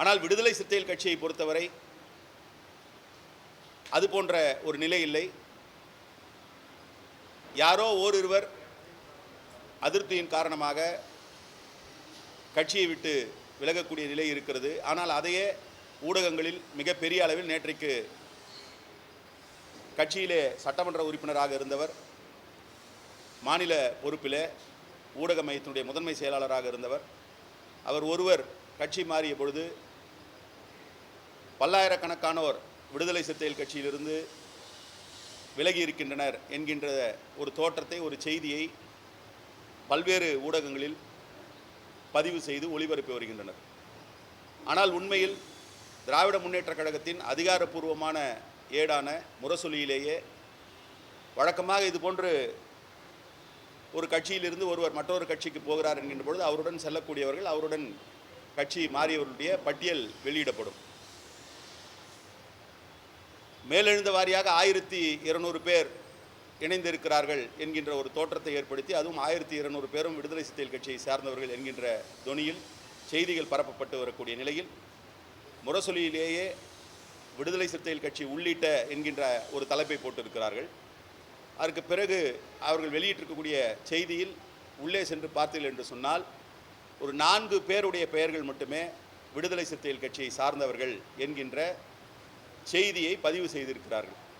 ஆனால் விடுதலை சிறுத்தைகள் கட்சியை பொறுத்தவரை அது போன்ற ஒரு நிலை இல்லை. யாரோ ஓரிருவர் அதிருப்தியின் காரணமாக கட்சியை விட்டு விலகக்கூடிய நிலை இருக்கிறது. ஆனால் அதையே ஊடகங்களில் மிகப்பெரிய அளவில் நேற்றைக்கு கட்சியிலே சட்டமன்ற உறுப்பினராக இருந்தவர், மாநில பொறுப்பிலே ஊடக மையத்தினுடைய முதன்மை செயலாளராக இருந்தவர், அவர் ஒருவர் கட்சி மாறிய பொழுது பல்லாயிரக்கணக்கானோர் விடுதலை சிறுத்தைகள் கட்சியிலிருந்து விலகி இருக்கின்றனர் என்கின்ற ஒரு தோற்றத்தை, ஒரு செய்தியை பல்வேறு ஊடகங்களில் பதிவு செய்து ஒளிபரப்பி வருகின்றனர். ஆனால் உண்மையில் திராவிட முன்னேற்றக் கழகத்தின் அதிகாரப்பூர்வமான ஏடான முரசொலியிலேயே வழக்கமாக இதுபோன்று ஒரு கட்சியிலிருந்து ஒருவர் மற்றொரு கட்சிக்கு போகிறார் என்கின்ற பொழுது அவருடன் செல்லக்கூடியவர்கள், அவருடன் கட்சி மாறியவர்களுடைய பட்டியல் வெளியிடப்படும். மேலெழுந்த வாரியாக 1200 பேர் இணைந்திருக்கிறார்கள் என்கின்ற ஒரு தோற்றத்தை ஏற்படுத்தி, அதுவும் 1200 பேரும் விடுதலை சிறுத்தைகள் கட்சியை சார்ந்தவர்கள் என்கின்ற தொனியில் செய்திகள் பரப்பப்பட்டு வரக்கூடிய நிலையில் முரசொலியிலேயே விடுதலை சிறுத்தைகள் கட்சி உள்ளிட்ட என்கின்ற ஒரு தலைப்பை போட்டிருக்கிறார்கள். அதற்கு பிறகு அவர்கள் வெளியிட்டிருக்கக்கூடிய செய்தியில் உள்ளே சென்று பார்த்தீர்கள் என்று சொன்னால் ஒரு 4 பேருடைய பெயர்கள் மட்டுமே விடுதலை சிறுத்தைகள் கட்சியை சார்ந்தவர்கள் என்கின்ற செய்தியை பதிவு செய்திருக்கிறார்கள்.